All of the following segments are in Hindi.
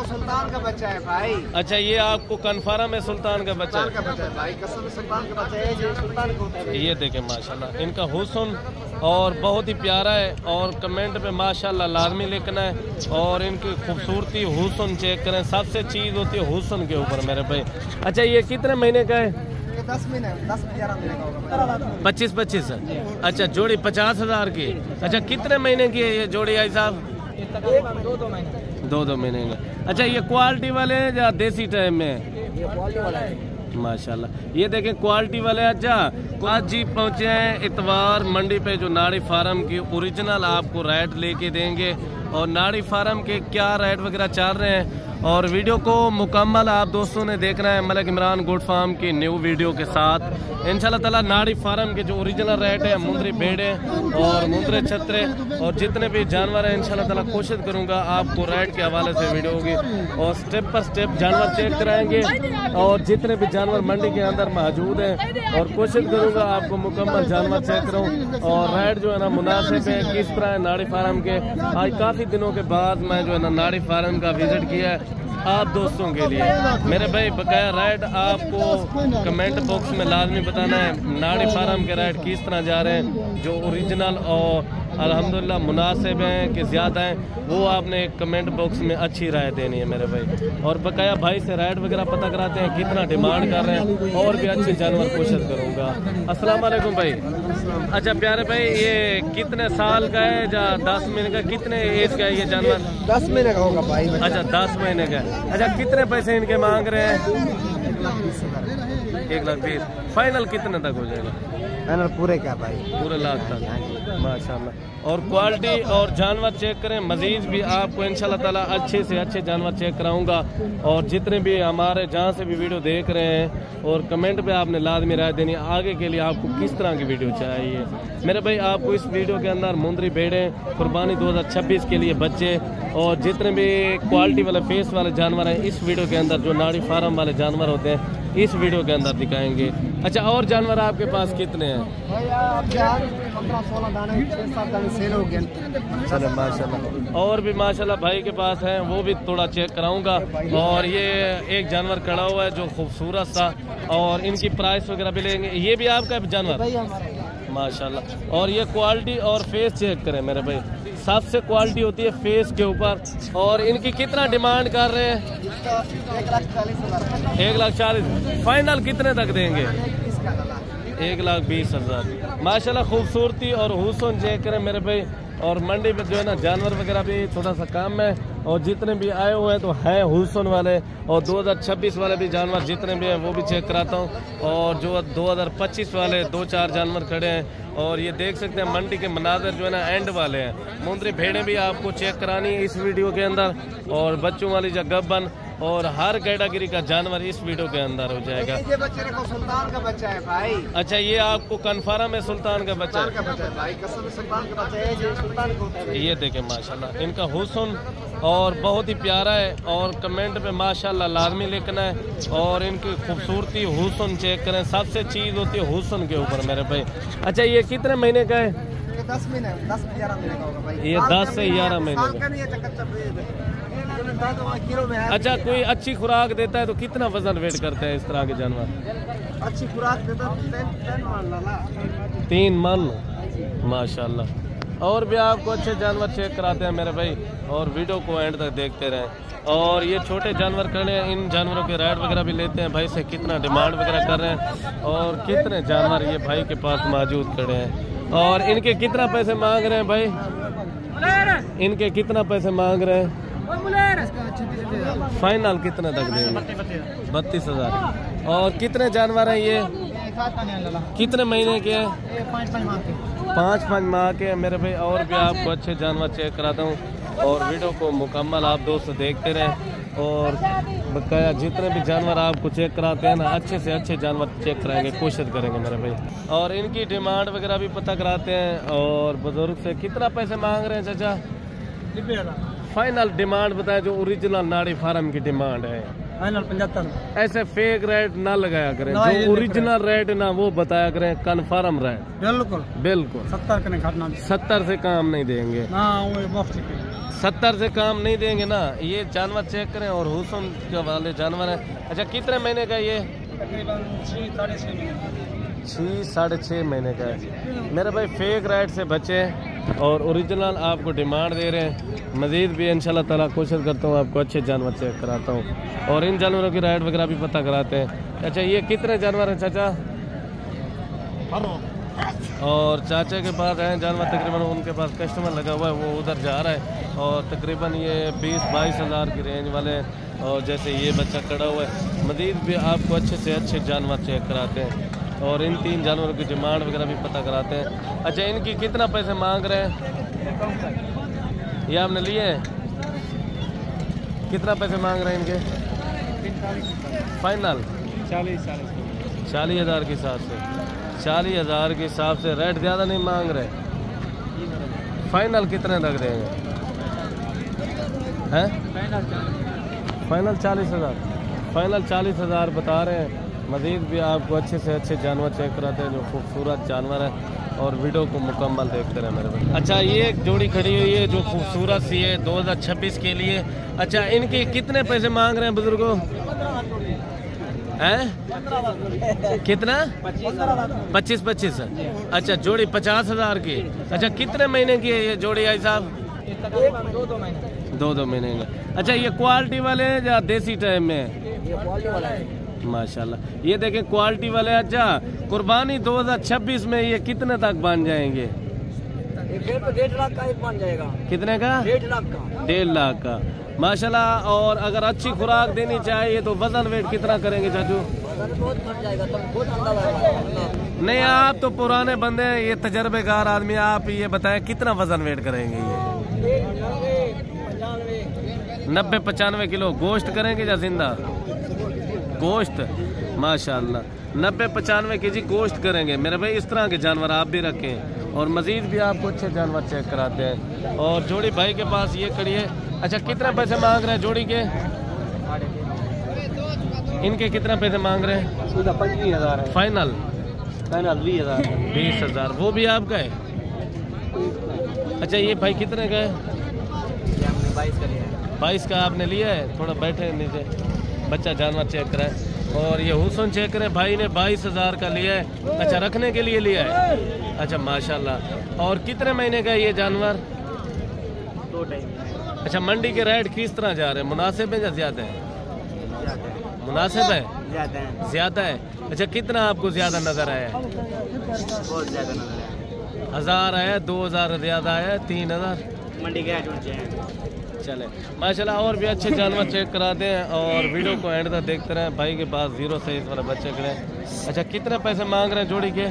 सुल्तान का बच्चा है भाई। अच्छा, ये आपको कन्फर्म है सुल्तान का बच्चा है भाई, कसम सुल्तान का बच्चा है, ये सुल्तान का होता है। ये देखें माशाल्लाह इनका हुस्न और बहुत ही प्यारा है। और कमेंट पे माशाल्लाह लाजमी लिखना है और इनकी खूबसूरती हुस्न चेक करें। सबसे चीज़ होती है हुस्न के ऊपर मेरे भाई। अच्छा, ये कितने महीने का है? 10 महीने 10-11 महीने का होगा। 25 है। अच्छा, जोड़ी 50,000 की। अच्छा, कितने महीने की है ये जोड़ी आई साहब? 2 महीने का। अच्छा, ये क्वालिटी वाले हैं या देसी टाइम में? माशाल्लाह, ये देखें क्वालिटी वाले। अच्छा, आज जी पहुँचे हैं इतवार मंडी पे, जो नाड़ी फार्म की ओरिजिनल आपको रेट लेके देंगे और नाड़ी फार्म के क्या रेट वगैरह चल रहे हैं। और वीडियो को मुकम्मल आप दोस्तों ने देखना है मलिक इमरान गोट फार्म की न्यू वीडियो के साथ। इंशाल्लाह ताला नाड़ी फार्म के जो ओरिजिनल रेट है, मुंदरी भेड़े और मुंदरे छतरे और जितने भी जानवर हैं, इंशाल्लाह ताला कोशिश करूंगा आपको रेट के हवाले से वीडियो होगी और स्टेप पर स्टेप जानवर चेक कराएंगे और जितने भी जानवर मंडी के अंदर मौजूद हैं और कोशिश करूंगा आपको मुकम्मल जानवर चेक करूँ और रेट जो है ना मुनासिब है किस तरह है नाड़ी फार्म के। आज काफ़ी दिनों के बाद मैं जो है ना नाड़ी फार्म का विजिट किया है आप दोस्तों के लिए। मेरे भाई बकाया रेट आपको कमेंट बॉक्स में लाजमी बताना है। नाड़ी फार्म के रेट किस तरह जा रहे हैं, जो ओरिजिनल और अल्हम्दुलिल्लाह मुनासिब हैं कि ज़्यादा हैं, वो आपने कमेंट बॉक्स में अच्छी राय देनी है मेरे भाई। और बकाया भाई से रेट वगैरह पता कराते हैं कितना डिमांड कर रहे हैं और भी अच्छे जानवर कोशिश करूँगा। अस्सलाम वालेकुम भाई। अच्छा प्यारे भाई, ये कितने साल का है या 10 महीने का, कितने एज का है ये जानवर? 10 महीने का होगा भाई। अच्छा, 10 महीने का। अच्छा, कितने पैसे इनके मांग रहे हैं? 1,20,000। फाइनल कितने तक हो जाएगा? फाइनल पूरे का भाई, पूरे लाख तक माशाल्लाह। और क्वालिटी और जानवर चेक करें। मजीद भी आपको इंशाल्लाह ताला अच्छे से अच्छे जानवर चेक कराऊंगा और जितने भी हमारे जहाँ से भी वीडियो देख रहे हैं और कमेंट पे आपने लाजमी राय देनी है आगे के लिए आपको किस तरह की वीडियो चाहिए मेरे भाई। आपको इस वीडियो के अंदर मुंदरी भेड़े कुर्बानी 2026 के लिए बच्चे और जितने भी क्वालिटी वाले फेस वाले जानवर हैं इस वीडियो के अंदर, जो नाड़ी फार्म वाले जानवर होते हैं इस वीडियो के अंदर दिखाएंगे। अच्छा, और जानवर आपके पास कितने हैं? 15-16 दाने 6-7 दाने सेल हो गए। चलो माशाल्लाह, और भी माशाल्लाह भाई के पास हैं, वो भी थोड़ा चेक कराऊंगा। और ये एक जानवर खड़ा हुआ है जो खूबसूरत सा, और इनकी प्राइस वगैरह भी लेंगे। ये भी आपका जानवर माशाल्लाह। और ये क्वालिटी और फेस चेक करें मेरे भाई, सबसे क्वालिटी होती है फेस के ऊपर। और इनकी कितना डिमांड कर रहे हैं? 1,40,000। फाइनल कितने तक देंगे? 1,20,000। माशाल्लाह खूबसूरती और हुस्न चेक करें मेरे भाई। और मंडी में जो है ना जानवर वगैरह भी थोड़ा सा कम है और जितने भी आए हुए हैं तो हैं हुस्न वाले। और 2026 वाले भी जानवर जितने भी हैं वो भी चेक कराता हूँ। और जो 2025 वाले 2-4 जानवर खड़े हैं और ये देख सकते हैं मंडी के मनाजर जो है ना एंड वाले हैं। मुंदरी भेड़ें भी आपको चेक करानी है इस वीडियो के अंदर और बच्चों वाली गब्बन और हर कैटेगरी का जानवर इस वीडियो के अंदर हो जाएगा। ये बच्चे को सुल्तान का बच्चा है भाई। अच्छा, ये आपको कन्फर्म है सुल्तान का बच्चा है भाई, कसम सुल्तान का बच्चा है, ये सुल्तान का होता है। ये देखें माशाल्लाह इनका हुस्न और बहुत ही प्यारा है। और कमेंट पे माशाल्लाह लाजमी लिखना है और इनकी खूबसूरती हुस्न चेक करें। सबसे चीज़ होती है हुस्न के ऊपर मेरे भाई। अच्छा, ये कितने महीने का है? 10 महीने 10-11 महीने का होगा भाई। ये 10 से 11 महीने का। अच्छा, कोई अच्छी खुराक देता है तो कितना वजन वेट करते हैं इस तरह के जानवर? अच्छी खुराक देता है 3 मन माशाल्लाह। और भी आपको अच्छे जानवर चेक कराते हैं मेरे भाई और वीडियो को एंड तक देखते रहें। और ये छोटे जानवर खड़े हैं, इन जानवरों के रेट वगैरह भी लेते हैं भाई से, कितना डिमांड वगैरह कर रहे हैं और कितने जानवर ये भाई के पास मौजूद खड़े हैं। और इनके कितना पैसे मांग रहे हैं भाई? इनके कितना पैसे मांग रहे हैं? फाइनल कितने तक देंगे? 32,000। और कितने जानवर हैं ये? कितने महीने के हैं? 5-5 माह के मेरे भाई। और भी आपको अच्छे जानवर चेक कराता हूँ और वीडियो को मुकम्मल आप दोस्त देखते रहें। और बकाया जितने भी जानवर आपको चेक कराते हैं ना अच्छे से अच्छे जानवर चेक कराएंगे, कोशिश करेंगे मेरे भाई। और इनकी डिमांड वगैरह भी पता कराते हैं। और बुजुर्ग से कितना पैसे मांग रहे हैं चाचा? फाइनल डिमांड बताएं, जो ओरिजिनल नाड़ी फार्म की डिमांड है। फाइनल 75। ऐसे फेक रेट ना लगाया करें, जो ओरिजिनल रेट ना वो बताया करें, कन्फर्म रेट। बिल्कुल बिल्कुल 70 का नहीं घटना, 70 से काम नहीं देंगे। 70 से काम नहीं देंगे ना। ये जानवर चेक करें और हुसन के वाले जानवर हैं। अच्छा कितने महीने का ये? 6-6.5 महीने का है मेरे भाई। फेक राइड से बचे और ओरिजिनल आपको डिमांड दे रहे हैं। मज़ीद भी इंशाल्लाह ताला कोशिश करता हूँ आपको अच्छे जानवर चेक कराता हूँ और इन जानवरों की राइड वगैरह भी पता कराते हैं। अच्छा ये कितने जानवर हैं चाचा? और चाचा के पास हैं जानवर तकरीबन, उनके पास कस्टमर लगा हुआ है, वो उधर जा रहा है और तकरीबन ये 20-22 हज़ार की रेंज वाले हैं। और जैसे ये बच्चा खड़ा हुआ है, मज़ीद भी आपको अच्छे से अच्छे जानवर चेक कराते हैं और इन 3 जानवरों की डिमांड वगैरह भी पता कराते हैं। अच्छा इनकी कितना पैसे मांग रहे हैं? ये आपने लिए हैं? कितना पैसे मांग रहे हैं इनके? फाइनल 40 हज़ार के हिसाब से। 40 हज़ार के हिसाब से रेट ज़्यादा नहीं मांग रहे। फाइनल कितने तक देंगे? हैं? फाइनल 40 हज़ार। फाइनल 40 हज़ार बता रहे हैं। मज़ीद भी आपको अच्छे से अच्छे जानवर चेक कराते हैं जो खूबसूरत जानवर है और वीडियो को मुकम्मल देखते रहे मेरे भाई। अच्छा ये एक जोड़ी खड़ी हुई है जो खूबसूरत सी है 2026 के लिए। अच्छा इनके कितने पैसे मांग रहे हैं बुजुर्गों? हैं? कितना? 25 अच्छा जोड़ी 50 हज़ार की। अच्छा कितने महीने की है ये जोड़ी भाई साहब? 2 महीने का। अच्छा ये क्वालिटी वाले हैं या देसी टाइम में? माशाल्लाह ये देखें क्वालिटी वाले। अच्छा कुर्बानी 2026 में ये कितने तक बन जाएंगे? 1.5 लाख का एक बन जाएगा। कितने का? 1.5 लाख का। 1.5 लाख का माशाल्लाह। और अगर अच्छी खुराक देनी चाहिए तो वजन वेट कितना करेंगे चाचू? बहुत घट जाएगा, तब बहुत अंदाजा। नहीं आप तो पुराने बंदे हैं, ये तजर्बेकार आदमी, आप ये बताएं कितना वजन वेट करेंगे? ये 90-95 किलो। गोश्त करेंगे या जिंदा गोश्त? माशाल्लाह 90-95 केजी गोश्त करेंगे मेरे भाई। इस तरह के जानवर आप भी रखें और मज़ीद भी आपको अच्छे जानवर चेक कराते हैं। और जोड़ी भाई के पास ये खड़ी है। अच्छा कितने पैसे मांग रहे हैं जोड़ी के? इनके कितना पैसे मांग रहे हैं? 25 हज़ार है। फाइनल 20 हज़ार। वो भी आपका है? अच्छा ये भाई कितने का है? 22 का लिया है। 22 का आपने लिया है। थोड़ा बैठे नीचे, बच्चा जानवर चेक कराए। और ये हुसन चेक करें, भाई ने 22 हज़ार का लिया है। अच्छा रखने के लिए लिया है? अच्छा माशाल्लाह। और कितने महीने का है ये जानवर? 2 टाइम। अच्छा मंडी के रेट किस तरह जा रहे हैं? मुनासिब है या ज़्यादा है? मुनासिब है? ज़्यादा है। अच्छा कितना आपको ज़्यादा नज़र आया? बहुत ज़्यादा नजर आया। 1000 आया, 2000 ज़्यादा आया, 3000 मंडी के हैं। चले माशाल्लाह। और भी अच्छे जानवर चेक कराते हैं और वीडियो को एंड तक देखते रहें। भाई के पास 0 से 1 वाला बच्चे खड़े। अच्छा कितने पैसे मांग रहे हैं जोड़ी के?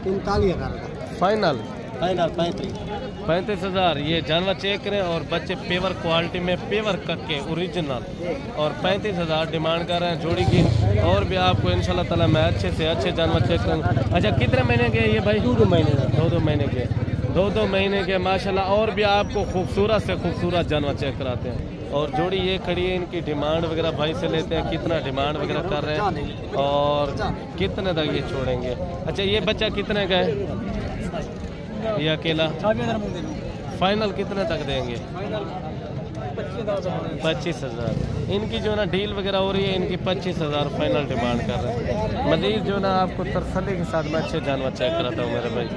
43 हज़ार का। फाइनल 35 हज़ार। ये जानवर चेक करें और बच्चे पेवर क्वालिटी में, पेवर कक्के ओरिजिनल, और 35 हज़ार डिमांड कर रहे हैं जोड़ी की। और भी आपको इंशाल्लाह ताला मैं अच्छे से अच्छे जानवर चेक करूँगा। अच्छा कितने महीने के ये भाई? 2 महीने का। 2 महीने के। 2 महीने के माशाल्लाह। और भी आपको खूबसूरत से खूबसूरत जानवर चेक कराते हैं। और जोड़ी ये खड़ी है, इनकी डिमांड वगैरह भाई से लेते हैं कितना डिमांड वगैरह कर रहे हैं और कितने तक ये छोड़ेंगे। अच्छा ये बच्चा कितने का है? ये अकेला? फाइनल कितने तक देंगे? 25 हज़ार। इनकी जो ना डील वगैरह हो रही है, इनकी 25 हज़ार फाइनल डिमांड कर रहे हैं। मज़ीद जो ना आपको तसल्ली के साथ में अच्छे जानवर चेक कराता हूँ मेरे भाई।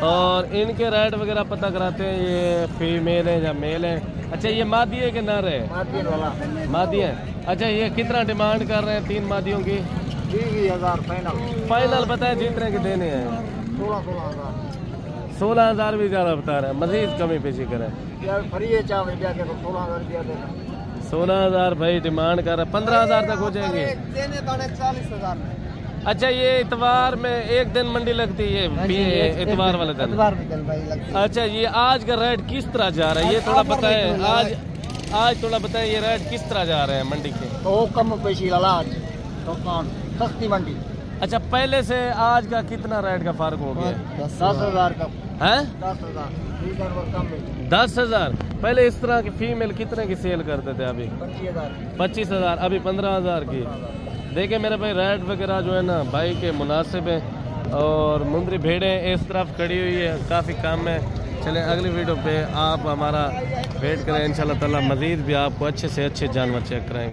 और इनके रेट वगैरह पता कराते हैं, ये फीमेल है या मेल है? अच्छा ये मादी है कि नर है? मादी है। अच्छा ये कितना डिमांड कर रहे हैं 3 मादियों की? 20 हज़ार फाइनल। फाइनल बताएं जितने के देने हैं। 16 हज़ार भी ज़्यादा बता रहे हैं, मज़ीद कमी पेशी करें। 16 हज़ार भाई डिमांड कर रहे हैं। 15 हज़ार तक हो जाएंगे। 40 हज़ार। अच्छा ये इतवार में एक दिन मंडी लगती है, ये इतवार वाले दिन? अच्छा ये आज का रेट किस तरह जा रहा है ये थोड़ा बताएं। आज थोड़ा बताएं ये रेट किस तरह जा रहे हैं मंडी के? तो कम पेशी आज तो सस्ती मंडी। अच्छा पहले से आज का कितना रेट का फर्क हो गया? 10 हज़ार का है। 10 10 हज़ार। पहले इस तरह की फीमेल कितने की सेल करते थे? अभी 25 हज़ार, अभी 15 हज़ार की। देखिए मेरे भाई रेट वगैरह जो है ना भाई के मुनासिब है। और मुंदरी भेड़ें इस तरफ खड़ी हुई है, काफ़ी कम है। चलें अगली वीडियो पे आप हमारा वेट करें, इंशाल्लाह ताला मज़ीद भी आपको अच्छे से अच्छे जानवर चेक कराएंगे।